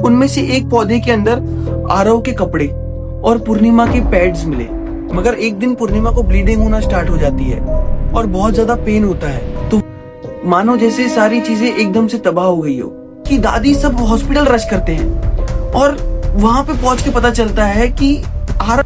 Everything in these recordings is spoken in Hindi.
उनमें से एक पौधे के अंदर आरव के कपड़े और पूर्णिमा के पैड्स मिले। मगर एक दिन पूर्णिमा को ब्लीडिंग होना स्टार्ट हो जाती है और बहुत ज्यादा पेन होता है। तो मानो जैसे सारी चीजें एकदम से तबाह हो गई हो कि दादी सब हॉस्पिटल रश करते हैं और वहां पे पहुंच के पता चलता है कि आरव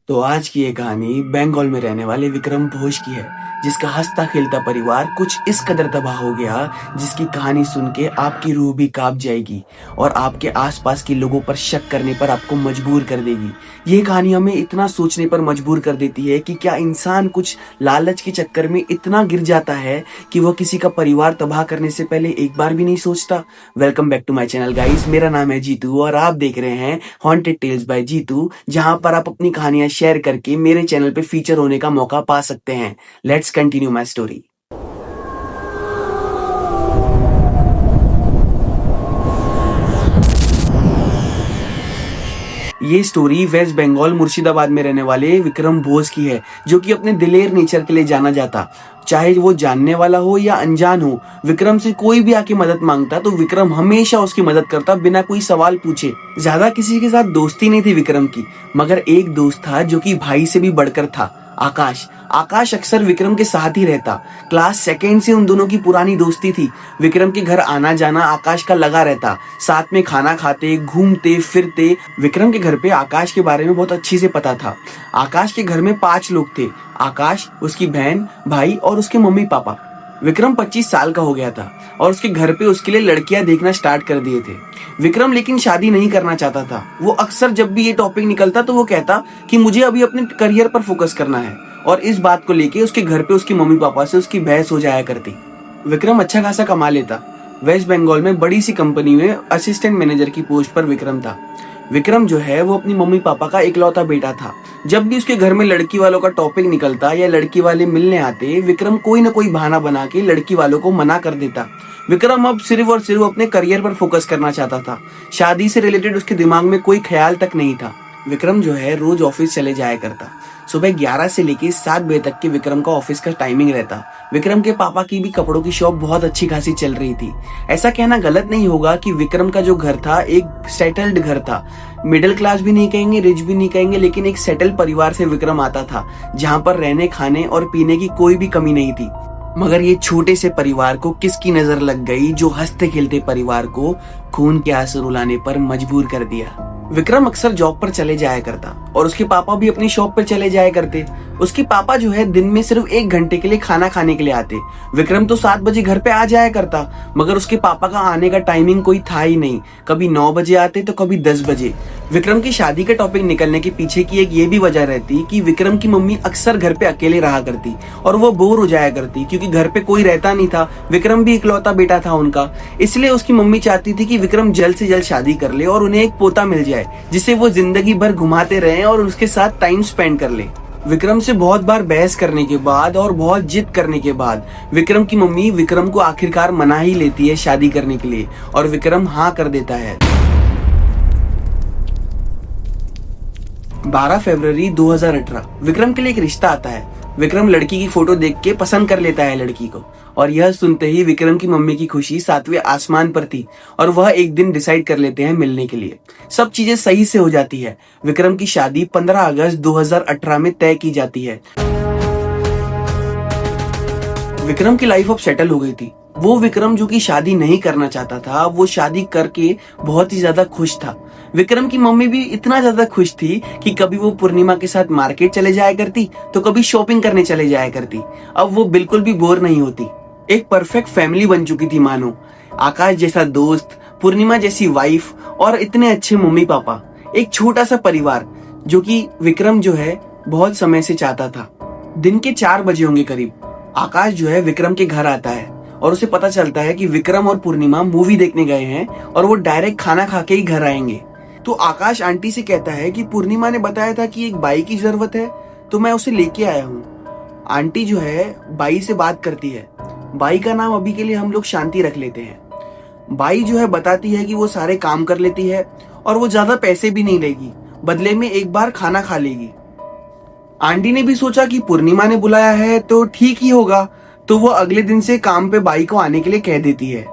तो आज की ये कहानी बंगाल में रहने वाले विक्रम घोष की है, जिसका हंसता खेलता परिवार कुछ इस कदर तबाह हो गया जिसकी कहानी सुन के आपकी रूह भी कांप जाएगी और आपके आसपास के लोगों पर शक करने पर आपको मजबूर कर देगी। ये कहानी हमें इतना सोचने पर मजबूर कर देती है कि क्या इंसान कुछ लालच के चक्कर में इतना गिर जाता है कि वह किसी का परिवार तबाह करने से पहले एक बार भी नहीं सोचता। Welcome back to my channel guys, मेरा नाम है जीतू और आप देख रहे हैं हॉन्टेड टेल्स बाय जीतू, जहां पर आप अपनी कहानियां शेयर करके मेरे चैनल पे फीचर होने का मौका पा सकते हैं। Let's continue my story. ये स्टोरी वेस्ट बंगाल मुर्शिदाबाद में रहने वाले विक्रम घोष की है, जो कि अपने दिलेर नेचर के लिए जाना जाता। चाहे वो जानने वाला हो या अनजान हो, विक्रम से कोई भी आके मदद मांगता तो विक्रम हमेशा उसकी मदद करता बिना कोई सवाल पूछे। ज्यादा किसी के साथ दोस्ती नहीं थी विक्रम की, मगर एक दोस्त था जो कि भाई से भी बढ़कर था, आकाश। आकाश अक्सर विक्रम के साथ ही रहता। क्लास सेकेंड से उन दोनों की पुरानी दोस्ती थी। विक्रम के घर आना जाना आकाश का लगा रहता, साथ में खाना खाते, घूमते फिरते। विक्रम के घर पे आकाश के बारे में बहुत अच्छी से पता था। आकाश के घर में 5 लोग थे, आकाश, उसकी बहन, भाई और उसके मम्मी पापा। विक्रम 25 साल का हो गया था और उसके घर पे उसके लिए लड़कियां देखना स्टार्ट कर दिए थे। विक्रम लेकिन शादी नहीं करना चाहता था। वो अक्सर जब भी ये टॉपिक निकलता तो वो कहता कि मुझे अभी अपने करियर पर फोकस करना है, और इस बात को लेके उसके घर पे उसकी मम्मी पापा से उसकी बहस हो जाया करती। विक्रम अच्छा खासा कमा लेता। वेस्ट बंगाल में बड़ी सी कंपनी में असिस्टेंट मैनेजर की पोस्ट पर विक्रम था। विक्रम जो है वो अपनी मम्मी पापा का इकलौता बेटा था। जब भी उसके घर में लड़की वालों का टॉपिक निकलता या लड़की वाले मिलने आते, विक्रम कोई ना कोई बहाना बना के लड़की वालों को मना कर देता। विक्रम अब सिर्फ और सिर्फ अपने करियर पर फोकस करना चाहता था। शादी से रिलेटेड उसके दिमाग में कोई ख्याल तक नहीं था। विक्रम जो है रोज ऑफिस चले जाया करता। सुबह 11 से लेके 7 बजे तक के विक्रम का ऑफिस का टाइमिंग रहता। विक्रम के पापा की भी कपड़ों की शॉप बहुत अच्छी खासी चल रही थी। ऐसा कहना गलत नहीं होगा कि विक्रम का जो घर था एक सेटल्ड घर था। मिडिल क्लास भी नहीं कहेंगे, रिच भी नहीं कहेंगे, लेकिन एक सेटल्ड परिवार से विक्रम आता था, जहाँ पर रहने खाने और पीने की कोई भी कमी नहीं थी। मगर ये छोटे से परिवार को किसकी नजर लग गई, जो हंसते खेलते परिवार को खून के आंसू रुलाने पर मजबूर कर दिया। विक्रम अक्सर जॉब पर चले जाया करता और उसके पापा भी अपनी शॉप पर चले जाया करते। उसके पापा जो है दिन में सिर्फ 1 घंटे के लिए खाना खाने के लिए आते। विक्रम तो 7 बजे घर पे आ जाया करता, मगर उसके पापा का आने का टाइमिंग कोई था ही नहीं। कभी 9 बजे आते तो कभी 10 बजे। विक्रम की शादी का टॉपिक निकलने के पीछे की एक ये भी वजह रहती कि विक्रम की मम्मी अक्सर घर पे अकेले रहा करती और वो बोर हो जाया करती, क्योंकि घर पे कोई रहता नहीं था। विक्रम भी इकलौता बेटा था उनका, इसलिए उसकी मम्मी चाहती थी कि विक्रम जल्द से जल्द शादी कर ले और उन्हें एक पोता मिल जाए जिसे वो जिंदगी भर घुमाते रहे और उसके साथ टाइम स्पेंड कर ले। विक्रम से बहुत बार बहस करने के बाद और बहुत जिद करने के बाद विक्रम की मम्मी विक्रम को आखिरकार मना ही लेती है शादी करने के लिए, और विक्रम हाँ कर देता है। 12 फरवरी 2018 विक्रम के लिए एक रिश्ता आता है। विक्रम लड़की की फोटो देख के पसंद कर लेता है लड़की को, और यह सुनते ही विक्रम की मम्मी की खुशी 7वें आसमान पर थी और वह एक दिन डिसाइड कर लेते हैं मिलने के लिए। सब चीजें सही से हो जाती है। विक्रम की शादी 15 अगस्त 2018 में तय की जाती है। विक्रम की लाइफ अब सेटल हो गई थी। वो विक्रम जो कि शादी नहीं करना चाहता था, वो शादी करके बहुत ही ज्यादा खुश था। विक्रम की मम्मी भी इतना ज्यादा खुश थी कि कभी वो पूर्णिमा के साथ मार्केट चले जाया करती तो कभी शॉपिंग करने चले जाया करती। अब वो बिल्कुल भी बोर नहीं होती। एक परफेक्ट फैमिली बन चुकी थी मानो। आकाश जैसा दोस्त, पूर्णिमा जैसी वाइफ और इतने अच्छे मम्मी पापा। एक छोटा सा परिवार जो कि विक्रम जो है बहुत समय से चाहता था। दिन के 4 बजे होंगे करीब, आकाश जो है विक्रम के घर आता है और उसे पता चलता है कि विक्रम और पूर्णिमा मूवी देखने गए हैं और वो डायरेक्ट खाना खा के ही घर आएंगे। तो आकाश आंटी से कहता है कि पूर्णिमा ने बताया था कि एक बाई की जरूरत है, तो मैं उसे लेके आया हूँ। आंटी जो है बाई से बात करती है। बाई का नाम अभी के लिए हम लोग शांति रख लेते हैं। बाई जो है बताती है कि वो सारे काम कर लेती है और वो ज्यादा पैसे भी नहीं लेगी, बदले में एक बार खाना खा लेगी। आंटी ने भी सोचा कि पूर्णिमा ने बुलाया है तो ठीक ही होगा, तो वो अगले दिन से काम पे बाई को आने के लिए कह देती है।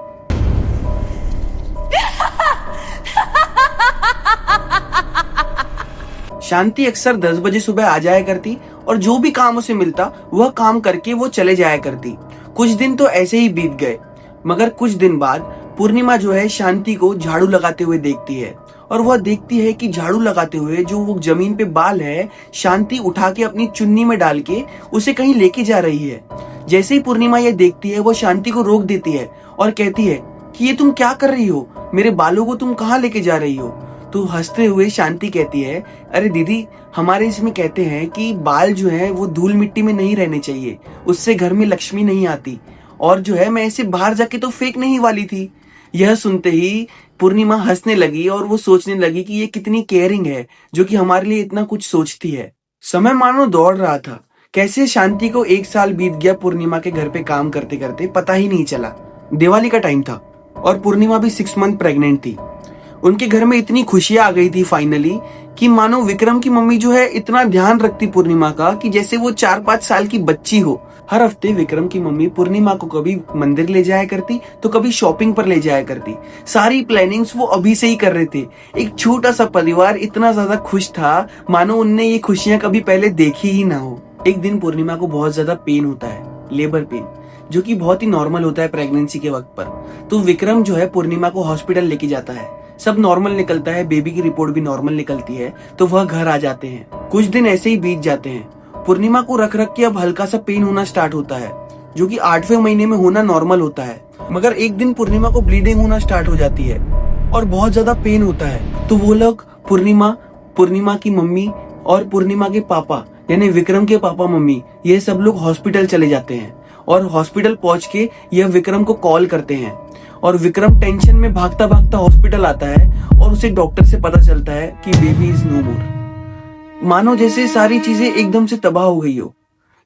शांति अक्सर 10 बजे सुबह आ जाया करती और जो भी काम उसे मिलता वह काम करके वो चले जाया करती। कुछ दिन तो ऐसे ही बीत गए, मगर कुछ दिन बाद पूर्णिमा जो है शांति को झाड़ू लगाते हुए देखती है और वह देखती है कि झाड़ू लगाते हुए जो वो जमीन पे बाल है शांति उठा के अपनी चुन्नी में डाल के उसे कहीं लेके जा रही है। जैसे ही पूर्णिमा ये देखती है वो शांति को रोक देती है और कहती है कि ये तुम क्या कर रही हो, मेरे बालों को तुम कहाँ लेके जा रही हो। तो हंसते हुए शांति कहती है, अरे दीदी, हमारे इसमें कहते हैं कि बाल जो है वो धूल मिट्टी में नहीं रहने चाहिए, उससे घर में लक्ष्मी नहीं आती, और जो है मैं ऐसे बाहर जाके तो फेंकने ही वाली थी। यह सुनते ही पूर्णिमा हंसने लगी और वो सोचने लगी कि ये कितनी केयरिंग है जो कि हमारे लिए इतना कुछ सोचती है। समय मानो दौड़ रहा था, कैसे शांति को 1 साल बीत गया पूर्णिमा के घर पे काम करते करते, पता ही नहीं चला। दिवाली का टाइम था और पूर्णिमा भी 6 मंथ प्रेग्नेंट थी। उनके घर में इतनी खुशियां आ गई थी फाइनली कि मानो विक्रम की मम्मी जो है इतना ध्यान रखती पूर्णिमा का कि जैसे वो 4-5 साल की बच्ची हो। हर हफ्ते विक्रम की मम्मी पूर्णिमा को कभी मंदिर ले जाया करती तो कभी शॉपिंग पर ले जाया करती। सारी प्लानिंग्स वो अभी से ही कर रहे थे। एक छोटा सा परिवार इतना ज्यादा खुश था मानो उनने ये खुशियां कभी पहले देखी ही ना हो। एक दिन पूर्णिमा को बहुत ज्यादा पेन होता है, लेबर पेन, जो कि बहुत ही नॉर्मल होता है प्रेगनेंसी के वक्त पर। तो विक्रम जो है पूर्णिमा को हॉस्पिटल लेके जाता है। सब नॉर्मल निकलता है, बेबी की रिपोर्ट भी नॉर्मल निकलती है, तो वह घर आ जाते हैं। कुछ दिन ऐसे ही बीत जाते हैं। पूर्णिमा को रख रख के अब हल्का सा पेन होना स्टार्ट होता है, जो कि 8वें महीने में होना नॉर्मल होता है। मगर एक दिन पूर्णिमा को ब्लीडिंग होना स्टार्ट हो जाती है और बहुत ज्यादा पेन होता है। तो वो लोग पूर्णिमा की मम्मी और पूर्णिमा के पापा यानी विक्रम के पापा मम्मी, ये सब लोग हॉस्पिटल चले जाते हैं और हॉस्पिटल पहुंच के यह विक्रम को कॉल करते हैं। और विक्रम टेंशन में भागता भागता हॉस्पिटल आता है और उसे डॉक्टर से पता चलता है कि बेबी इज नो मोर। मानो जैसे सारी चीजें एकदम से तबाह हो गई हो।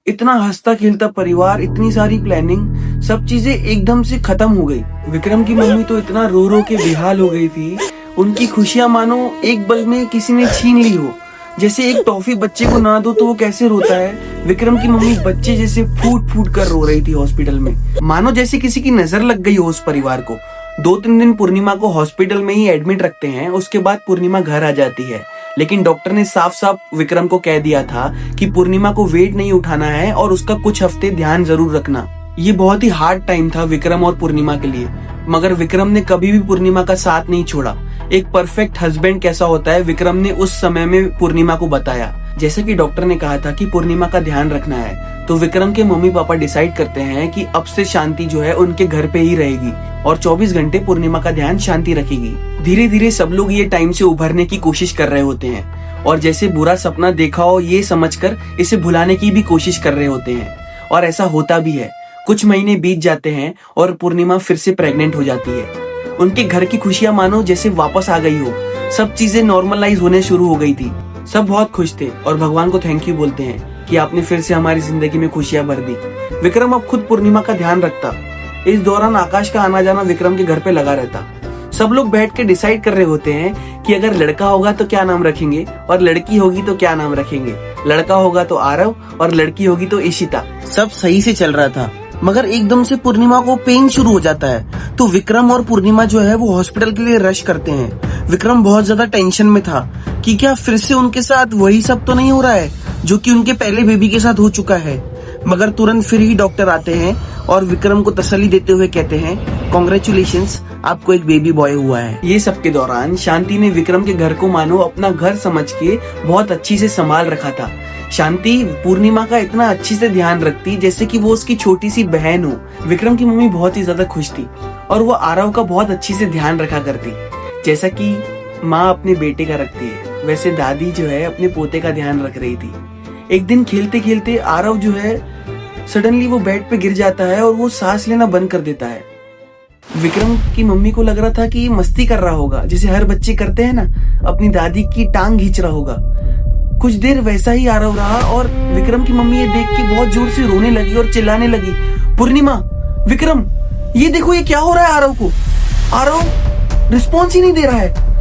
इतना हंसता खेलता परिवार, इतनी सारी प्लानिंग, सब चीजें एकदम से खत्म हो गई। विक्रम की मम्मी तो इतना रो रो के बेहाल हो गई थी, उनकी खुशियां मानो एक पल में किसी ने छीन ली हो। जैसे एक टॉफी बच्चे को ना दो तो वो कैसे रोता है, विक्रम की मम्मी बच्चे जैसे फूट फूट कर रो रही थी हॉस्पिटल में, मानो जैसे किसी की नजर लग गई हो उस परिवार को। 2-3 दिन पूर्णिमा को हॉस्पिटल में ही एडमिट रखते हैं। उसके बाद पूर्णिमा घर आ जाती है, लेकिन डॉक्टर ने साफ साफ विक्रम को कह दिया था कि पूर्णिमा को वेट नहीं उठाना है और उसका कुछ हफ्ते ध्यान जरूर रखना। ये बहुत ही हार्ड टाइम था विक्रम और पूर्णिमा के लिए, मगर विक्रम ने कभी भी पूर्णिमा का साथ नहीं छोड़ा। एक परफेक्ट हस्बैंड कैसा होता है विक्रम ने उस समय में पूर्णिमा को बताया। जैसे कि डॉक्टर ने कहा था कि पूर्णिमा का ध्यान रखना है, तो विक्रम के मम्मी पापा डिसाइड करते हैं कि अब से शांति जो है उनके घर पे ही रहेगी और 24 घंटे पूर्णिमा का ध्यान शांति रखेगी। धीरे धीरे सब लोग ये टाइम से उभरने की कोशिश कर रहे होते हैं और जैसे बुरा सपना देखा हो ये समझकर इसे भुलाने की भी कोशिश कर रहे होते हैं, और ऐसा होता भी है। कुछ महीने बीत जाते हैं और पूर्णिमा फिर से प्रेग्नेंट हो जाती है। उनके घर की खुशियां मानो जैसे वापस आ गई हो। सब चीजें नॉर्मलाइज होने शुरू हो गई थी। सब बहुत खुश थे और भगवान को थैंक यू बोलते हैं कि आपने फिर से हमारी जिंदगी में खुशियां भर दी। विक्रम अब खुद पूर्णिमा का ध्यान रखता। इस दौरान आकाश का आना जाना विक्रम के घर पे लगा रहता। सब लोग बैठ के डिसाइड कर रहे होते हैं कि अगर लड़का होगा तो क्या नाम रखेंगे और लड़की होगी तो क्या नाम रखेंगे। लड़का होगा तो आरव और लड़की होगी तो इशिता। सब सही से चल रहा था, मगर एकदम से पूर्णिमा को पेन शुरू हो जाता है। तो विक्रम और पूर्णिमा जो है वो हॉस्पिटल के लिए रश करते हैं। विक्रम बहुत ज्यादा टेंशन में था कि क्या फिर से उनके साथ वही सब तो नहीं हो रहा है जो कि उनके पहले बेबी के साथ हो चुका है। मगर तुरंत फिर ही डॉक्टर आते हैं और विक्रम को तसल्ली देते हुए कहते हैं, कॉन्ग्रेचुलेशंस, आपको एक बेबी बॉय हुआ है। ये सब के दौरान शांति ने विक्रम के घर को मानो अपना घर समझ के बहुत अच्छी से संभाल रखा था। शांति पूर्णिमा का इतना अच्छी से ध्यान रखती जैसे कि वो उसकी छोटी सी बहन हो। विक्रम की मम्मी बहुत ही ज्यादा खुश थी और वो आरव का बहुत अच्छी से ध्यान रखा करती। जैसा कि माँ अपने बेटे का रखती है, वैसे दादी जो है अपने पोते का ध्यान रख रही थी। एक दिन खेलते खेलते आरव जो है सडनली वो बेड पे गिर जाता है और वो सांस लेना बंद कर देता है। विक्रम की मम्मी को लग रहा था कि मस्ती कर रहा होगा, जैसे हर बच्चे करते हैं ना, अपनी दादी की टांग खींच रहा होगा। कुछ देर वैसा ही आरव रहा और विक्रम की मम्मी ये देख के बहुत जोर से रोने लगी और चिल्लाने लगी, पूर्णिमा, विक्रम, ये देखो ये क्या हो रहा है आरव को। आरव रिस्पॉन्स ही नहीं दे रहा है।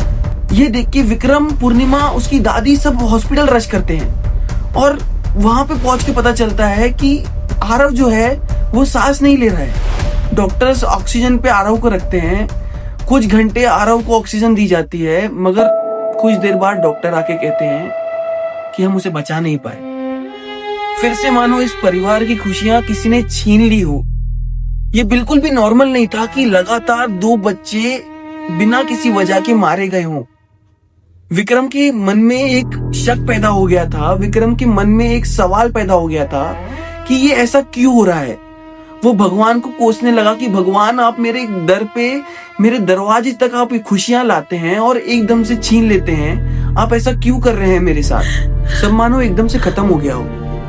ये देख के विक्रम, पूर्णिमा, उसकी दादी सब हॉस्पिटल रश करते हैं और वहां पे पहुंच के पता चलता है कि आरव जो है वो सांस नहीं ले रहा है। डॉक्टर्स ऑक्सीजन पे आरव को रखते हैं, कुछ घंटे आरव को ऑक्सीजन दी जाती है, मगर कुछ देर बाद डॉक्टर आके कहते हैं कि हम उसे बचा नहीं पाए। फिर से मानो इस परिवार की खुशियां किसी ने छीन ली हो। ये बिल्कुल भी नॉर्मल नहीं था कि लगातार 2 बच्चे बिना किसी वजह के मारे गए हों। विक्रम के मन में एक शक पैदा हो गया था, विक्रम के मन में एक सवाल पैदा हो गया था कि ये ऐसा क्यों हो रहा है। वो भगवान को कोसने लगा कि भगवान, आप मेरे दर पे, मेरे दरवाजे तक आप खुशियां लाते हैं और एकदम से छीन लेते हैं। आप ऐसा क्यों कर रहे हैं मेरे साथ। सब मानो एकदम से खत्म हो गया हो।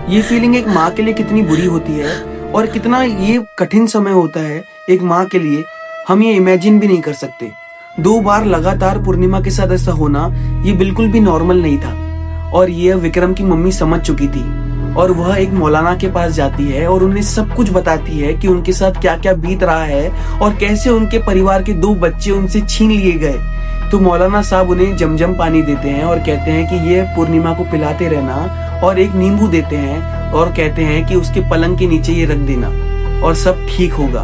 ये फीलिंग एक माँ के लिए कितनी बुरी होती है और कितना ये कठिन समय होता है एक माँ के लिए, हम ये इमेजिन भी नहीं कर सकते। 2 बार लगातार पूर्णिमा के साथ ऐसा होना ये बिल्कुल भी नॉर्मल नहीं था। और ये विक्रम की मम्मी समझ चुकी थी और वह एक मौलाना के पास जाती है और उन्हें सब कुछ बताती है कि उनके साथ क्या क्या बीत रहा है और कैसे उनके परिवार के 2 बच्चे उनसे छीन लिए गए। तो मौलाना साहब उन्हें जमजम पानी देते हैं और कहते हैं कि ये पूर्णिमा को पिलाते रहना, और एक नींबू देते हैं और कहते हैं कि उसके पलंग के नीचे ये रख देना और सब ठीक होगा।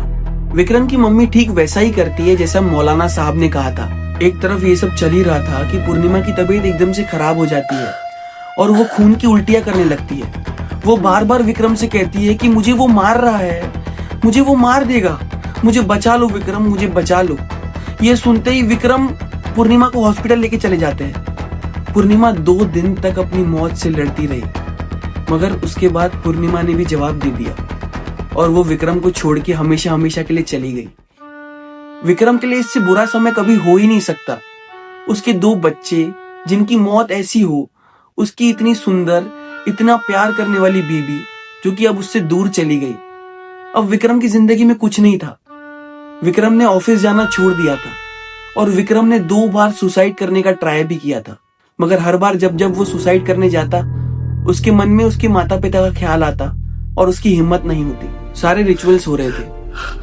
विक्रम की मम्मी ठीक वैसा ही करती है जैसा मौलाना साहब ने कहा था। एक तरफ ये सब चल ही रहा था कि पूर्णिमा की तबीयत एकदम से खराब हो जाती है और वो खून की उल्टियां करने लगती है। वो बार बार विक्रम से कहती है कि मुझे वो मार रहा है, मुझे वो मार देगा, मुझे बचा लो विक्रम, मुझे बचा लो। ये सुनते ही विक्रम पूर्णिमा को हॉस्पिटल लेके चले जाते हैं। पूर्णिमा 2 दिन तक अपनी मौत से लड़ती रही, मगर उसके बाद पूर्णिमा ने भी जवाब दे दिया और वो विक्रम को छोड़ के हमेशा हमेशा के लिए चली गई। विक्रम के लिए इससे बुरा समय कभी हो ही नहीं सकता। उसके 2 बच्चे जिनकी मौत ऐसी हो, उसकी इतनी सुंदर, इतना प्यार करने वाली बीबी जो कि अब उससे दूर चली गई। अब विक्रम की जिंदगी में कुछ नहीं था। विक्रम ने ऑफिस जाना छोड़ दिया था और विक्रम ने 2 बार सुसाइड करने का ट्राई भी किया था, मगर हर बार जब जब वो सुसाइड करने जाता, उसके मन में उसके माता पिता का ख्याल आता और उसकी हिम्मत नहीं होती। सारे रिचुअल्स हो रहे थे।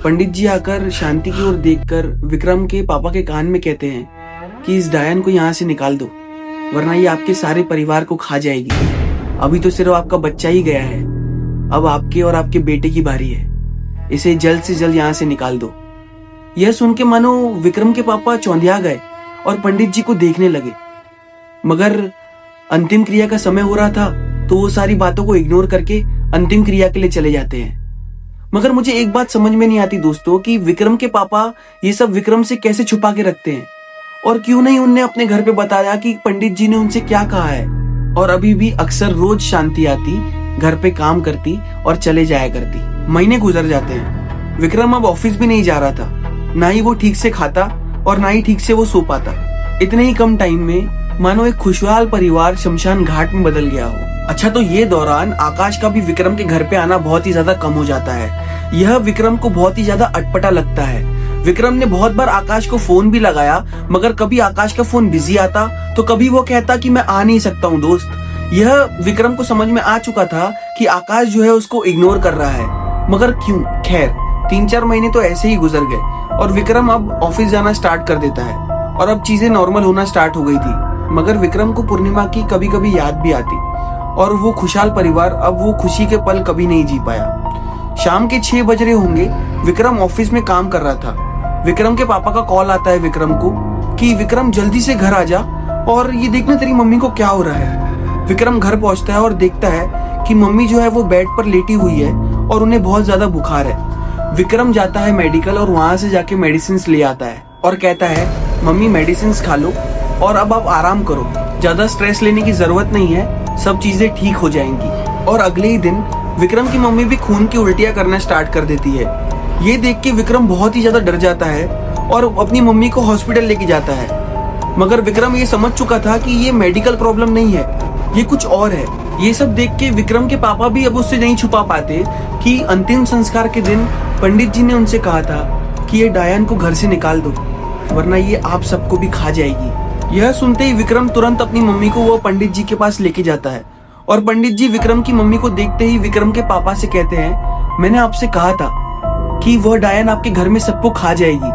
पंडित जी आकर शांति की ओर देखकर विक्रम के पापा के कान में कहते हैं कि इस डायन को यहाँ से निकाल दो, वरना ये आपके सारे परिवार को खा जाएगी। अभी तो सिर्फ आपका बच्चा ही गया है, अब आपके और आपके बेटे की बारी है। इसे जल्द से जल्द यहाँ से निकाल दो। यह सुन के मानो विक्रम के पापा चौंधिया गए और पंडित जी को देखने लगे, मगर अंतिम क्रिया का समय हो रहा था तो वो सारी बातों को इग्नोर करके अंतिम क्रिया के लिए चले जाते हैं। मगर मुझे एक बात समझ में नहीं आती दोस्तों कि विक्रम के पापा ये सब विक्रम से कैसे छुपा के रखते हैं, और क्यों नहीं उनने अपने घर पे बताया कि पंडित जी ने उनसे क्या कहा है। और अभी भी अक्सर रोज शांति आती, घर पे काम करती और चले जाया करती। महीने गुजर जाते हैं। विक्रम अब ऑफिस भी नहीं जा रहा था, ना ही वो ठीक से खाता और ना ही ठीक से वो सो पाता। इतने ही कम टाइम में मानो एक खुशहाल परिवार शमशान घाट में बदल गया हो। अच्छा, तो ये दौरान आकाश का भी विक्रम के घर पे आना बहुत ही ज्यादा कम हो जाता है। यह विक्रम को बहुत ही ज्यादा अटपटा लगता है। विक्रम ने बहुत बार आकाश को फोन भी लगाया, मगर कभी आकाश का फोन बिजी आता तो कभी वो कहता कि मैं आ नहीं सकता हूँ दोस्त। यह विक्रम को समझ में आ चुका था कि आकाश जो है उसको इग्नोर कर रहा है, मगर क्यों। खैर 3-4 महीने तो ऐसे ही गुजर गए और विक्रम अब ऑफिस जाना स्टार्ट कर देता है और अब चीजें नॉर्मल होना स्टार्ट हो गई थी। मगर विक्रम को पूर्णिमा की कभी कभी याद भी आती और वो खुशहाल परिवार अब वो खुशी के पल कभी नहीं जी पाया। शाम के 6 बज रहे होंगे, विक्रम ऑफिस में काम कर रहा था। विक्रम के पापा का कॉल आता है विक्रम को कि विक्रम जल्दी से घर आ जा और ये देखना तेरी मम्मी को क्या हो रहा है। विक्रम घर पहुंचता है और देखता है कि मम्मी जो है वो बेड पर लेटी हुई है और उन्हें बहुत ज्यादा बुखार है। विक्रम जाता है मेडिकल और वहां से जाके मेडिसिन ले आता है और कहता है मम्मी मेडिसिन खा लो और अब आप आराम करो, ज्यादा स्ट्रेस लेने की जरूरत नहीं है, सब चीजें ठीक हो जाएंगी। और अगले ही दिन विक्रम की मम्मी भी खून की उल्टियां करना स्टार्ट कर देती है। ये देख के विक्रम बहुत ही ज्यादा डर जाता है और अपनी मम्मी को हॉस्पिटल लेके जाता है। मगर विक्रम ये समझ चुका था कि ये मेडिकल प्रॉब्लम नहीं है, ये कुछ और है। ये सब देख के विक्रम के पापा भी अब उससे नहीं छुपा पाते कि अंतिम संस्कार के दिन पंडित जी ने उनसे कहा था कि ये डायन को घर से निकाल दो, वरना ये आप सबको भी खा जाएगी। यह सुनते ही विक्रम तुरंत अपनी मम्मी को वो पंडित जी के पास लेके जाता है और पंडित जी विक्रम की मम्मी को देखते ही विक्रम के पापा से कहते हैं मैंने आपसे कहा था कि वह डायन आपके घर में सबको खा जाएगी,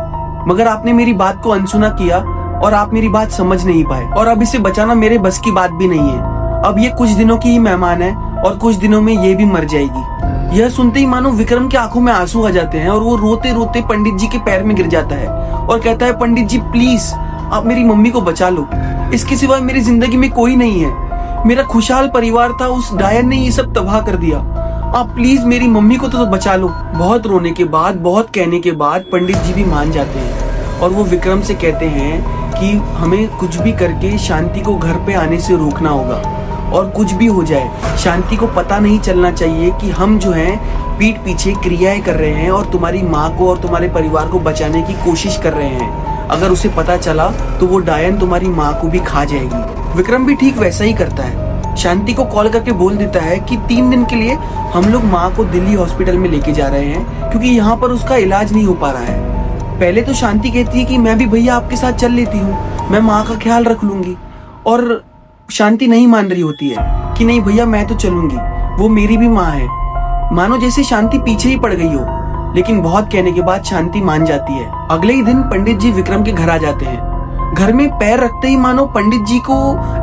मगर आपने मेरी बात को अनसुना किया और आप मेरी बात समझ नहीं पाए और अब इसे बचाना मेरे बस की बात भी नहीं है। अब ये कुछ दिनों की ही मेहमान है और कुछ दिनों में ये भी मर जाएगी। यह सुनते ही मानो विक्रम की आंखों में आंसू आ जाते हैं और वो रोते रोते पंडित जी के पैर में गिर जाता है और कहता है, पंडित जी प्लीज आप मेरी मम्मी को बचा लो, इसके सिवाय मेरी जिंदगी में कोई नहीं है, मेरा खुशहाल परिवार था, उस डायन ने ये सब तबाह कर दिया, आप प्लीज मेरी मम्मी को तो बचा लो। बहुत रोने के बाद, बहुत कहने के बाद पंडित जी भी मान जाते हैं और वो विक्रम से कहते हैं कि हमें कुछ भी करके शांति को घर पे आने से रोकना होगा, और कुछ भी हो जाए शांति को पता नहीं चलना चाहिए कि हम जो हैं पीठ पीछे क्रियाएं कर रहे हैं और तुम्हारी माँ को और तुम्हारे परिवार को बचाने की कोशिश कर रहे हैं। अगर उसे पता चला तो वो डायन तुम्हारी माँ को भी खा जाएगी। विक्रम भी ठीक वैसा ही करता है, शांति को कॉल करके बोल देता है कि 3 दिन के लिए हम लोग माँ को दिल्ली हॉस्पिटल में लेके जा रहे हैं क्योंकि यहाँ पर उसका इलाज नहीं हो पा रहा है। पहले तो शांति कहती है कि मैं भी भैया आपके साथ चल लेती हूँ, मैं माँ का ख्याल रख लूंगी, और शांति नहीं मान रही होती है कि नहीं भैया मैं तो चलूंगी, वो मेरी भी माँ है। मानो जैसे शांति पीछे ही पड़ गई हो, लेकिन बहुत कहने के बाद शांति मान जाती है। अगले ही दिन पंडित जी विक्रम के घर आ जाते हैं। घर में पैर रखते ही मानो पंडित जी को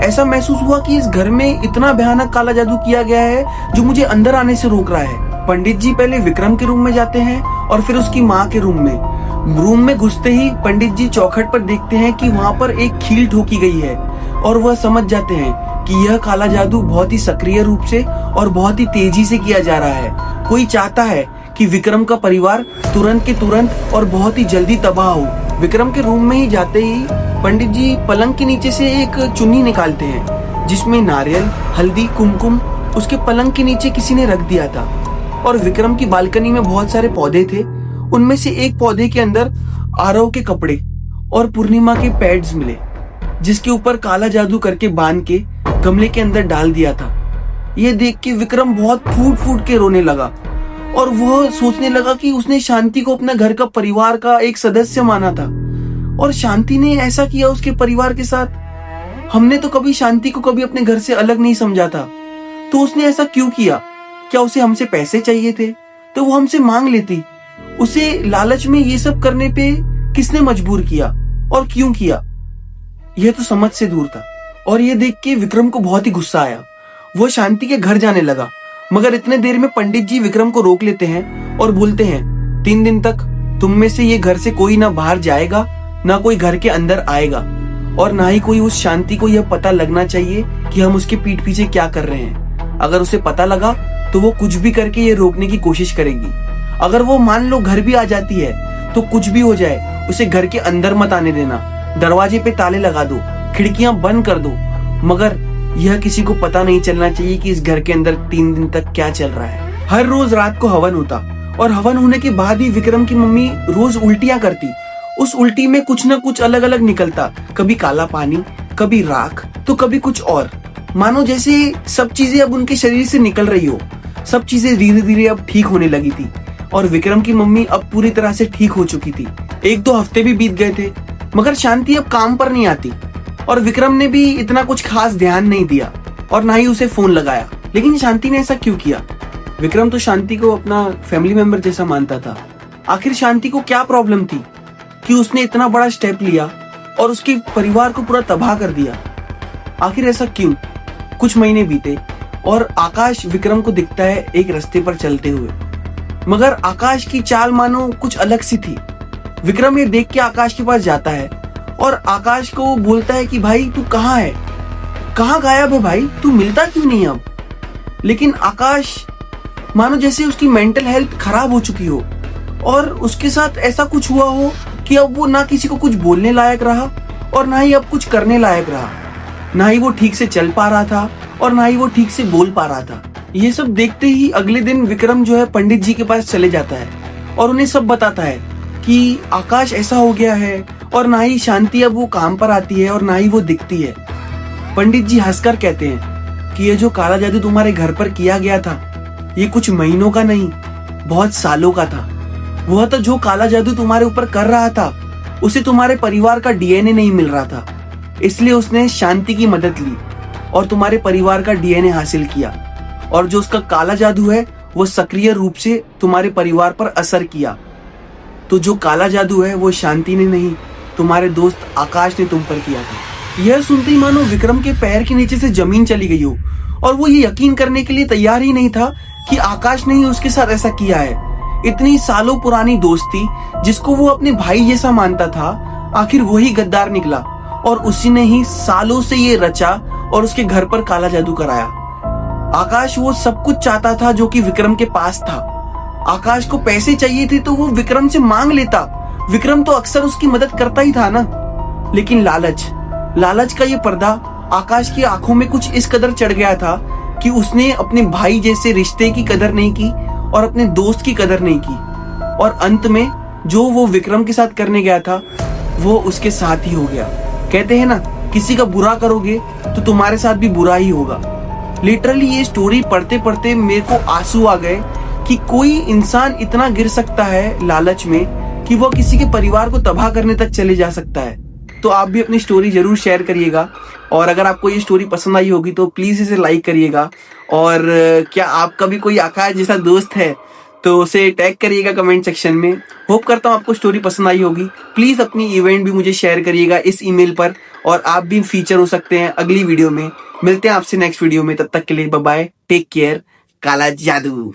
ऐसा महसूस हुआ कि इस घर में इतना भयानक काला जादू किया गया है जो मुझे अंदर आने से रोक रहा है। पंडित जी पहले विक्रम के रूम में जाते हैं और फिर उसकी माँ के रूम में। रूम में घुसते ही पंडित जी चौखट पर देखते हैं कि वहाँ पर एक खील ठोकी गई है और वह समझ जाते हैं कि यह काला जादू बहुत ही सक्रिय रूप से और बहुत ही तेजी से किया जा रहा है। कोई चाहता है कि विक्रम का परिवार तुरंत के तुरंत और बहुत ही जल्दी तबाह हो। विक्रम के रूम में ही जाते ही पंडित जी पलंग के नीचे से एक चुन्नी निकालते हैं जिसमें नारियल, हल्दी, कुमकुम उसके पलंग के नीचे किसी ने रख दिया था। और विक्रम की बालकनी में बहुत सारे पौधे थे, उनमें से एक पौधे के अंदर आरव के कपड़े और पूर्णिमा के पैड्स मिले जिसके ऊपर काला जादू करके बांध के गमले के अंदर डाल दिया था। यह देख के विक्रम बहुत फूट फूट के रोने लगा और वह सोचने लगा कि उसने शांति को अपना घर का परिवार का एक सदस्य माना था और शांति ने ऐसा किया उसके परिवार के साथ। हमने तो कभी शांति को कभी अपने घर से अलग नहीं समझा था, तो उसने ऐसा क्यों किया? क्या उसे हमसे पैसे चाहिए थे तो वो हमसे मांग लेती? उसे लालच में ये सब करने पे किसने मजबूर किया और क्यों किया? यह तो समझ से दूर था। और ये देख के विक्रम को बहुत ही गुस्सा आया। वो शांति के घर जाने लगा, मगर इतने देर में पंडित जी विक्रम को रोक लेते हैं और बोलते हैं 3 दिन तक तुम में से ये घर से कोई ना बाहर जाएगा, ना कोई घर के अंदर आएगा, और ना ही कोई उस शांति को यह पता लगना चाहिए कि हम उसके पीठ पीछे क्या कर रहे हैं। अगर उसे पता लगा तो वो कुछ भी करके ये रोकने की कोशिश करेगी। अगर वो मान लो घर भी आ जाती है तो कुछ भी हो जाए उसे घर के अंदर मत आने देना, दरवाजे पे ताले लगा दो, खिड़कियां बंद कर दो, मगर यह किसी को पता नहीं चलना चाहिए कि इस घर के अंदर 3 दिन तक क्या चल रहा है। हर रोज रात को हवन होता और हवन होने के बाद ही विक्रम की मम्मी रोज उल्टियां करती। उस उल्टी में कुछ न कुछ अलग अलग निकलता, कभी काला पानी, कभी राख, तो कभी कुछ और। मानो जैसे सब चीजें अब उनके शरीर से निकल रही हो। सब चीजें धीरे धीरे अब ठीक होने लगी थी और विक्रम की मम्मी अब पूरी तरह से ठीक हो चुकी थी। 1-2 हफ्ते भी बीत गए थे, मगर शांति अब काम पर नहीं आती और विक्रम ने भी इतना कुछ खास ध्यान नहीं दिया और ना ही उसे फोन लगाया। लेकिन शांति ने ऐसा क्यों किया? विक्रम तो शांति को अपना फैमिली मेंबर जैसा मानता था। आखिर शांति को क्या प्रॉब्लम थी कि उसने इतना बड़ा स्टेप लिया और उसके परिवार को पूरा तबाह कर दिया? आखिर ऐसा क्यों? कुछ महीने बीते और आकाश विक्रम को दिखता है एक रास्ते पर चलते हुए, मगर आकाश की चाल मानो कुछ अलग सी थी। विक्रम ये देख के आकाश के पास जाता है और आकाश को बोलता है कि भाई तू कहाँ है, कहाँ गायब है भाई, तू मिलता क्यों नहीं अब? लेकिन आकाश मानो जैसे उसकी मेंटल हेल्थ खराब हो चुकी हो और उसके साथ ऐसा कुछ हुआ हो कि अब वो ना किसी को कुछ बोलने लायक रहा और ना ही अब कुछ करने लायक रहा। ना ही वो ठीक से चल पा रहा था और ना ही वो ठीक से बोल पा रहा था। ये सब देखते ही अगले दिन विक्रम जो है पंडित जी के पास चले जाता है और उन्हें सब बताता है कि आकाश ऐसा हो गया है और ना ही शांति अब वो काम पर आती है और ना ही वो दिखती है। पंडित जी हंसकर कहते हैं कि ये जो काला जादू तुम्हारे घर पर किया गया था ये कुछ महीनों का नहीं, बहुत सालों का था। वह तो जो काला जादू तुम्हारे ऊपर कर रहा था उसे तुम्हारे परिवार का डीएनए नहीं मिल रहा था, इसलिए उसने शांति की मदद ली और तुम्हारे परिवार का डीएनए हासिल किया, और जो उसका काला जादू है वो सक्रिय रूप से तुम्हारे परिवार पर असर किया। तो जो काला जादू है वो शांति ने नहीं, तुम्हारे दोस्त आकाश ने तुम पर किया था। यह सुनते ही मानो विक्रम के पैर के नीचे से जमीन चली गई हो और वो ये यकीन करने के लिए तैयार ही नहीं था कि आकाश ने ही उसके साथ ऐसा किया है। इतनी सालों पुरानी दोस्ती जिसको वो अपने भाई जैसा मानता था, आखिर वही गद्दार निकला और उसी ने ही सालों से ये रचा और उसके घर पर काला जादू कराया। आकाश वो सब कुछ चाहता था जो कि विक्रम के पास था। आकाश को पैसे चाहिए थे तो वो विक्रम से मांग लेता। विक्रम तो अक्सर उसकी मदद करता ही था ना। लेकिन लालच का ये पर्दा आकाश की आंखों में कुछ इस कदर चढ़ गया था कि उसने अपने भाई जैसे रिश्ते की कदर नहीं की और अपने दोस्त की कदर नहीं की। और अंत में जो वो विक्रम के साथ करने गया था वो उसके साथ ही हो गया। कहते हैं ना, किसी का बुरा करोगे तो तुम्हारे साथ भी बुरा ही होगा। लिटरली ये स्टोरी पढ़ते पढ़ते मेरे को आंसू आ गए कि कोई इंसान इतना गिर सकता है लालच में कि वो किसी के परिवार को तबाह करने तक चले जा सकता है। तो आप भी अपनी स्टोरी जरूर शेयर करिएगा और अगर आपको ये स्टोरी पसंद आई होगी तो प्लीज इसे लाइक करिएगा। और क्या आपका भी कोई आकाश जैसा दोस्त है तो उसे टैग करिएगा कमेंट सेक्शन में। होप करता हूँ आपको स्टोरी पसंद आई होगी। प्लीज अपनी इवेंट भी मुझे शेयर करिएगा इस ईमेल पर और आप भी फीचर हो सकते हैं अगली वीडियो में। मिलते हैं आपसे नेक्स्ट वीडियो में, तब तक के लिए बाय बाय, टेक केयर, काला जादू।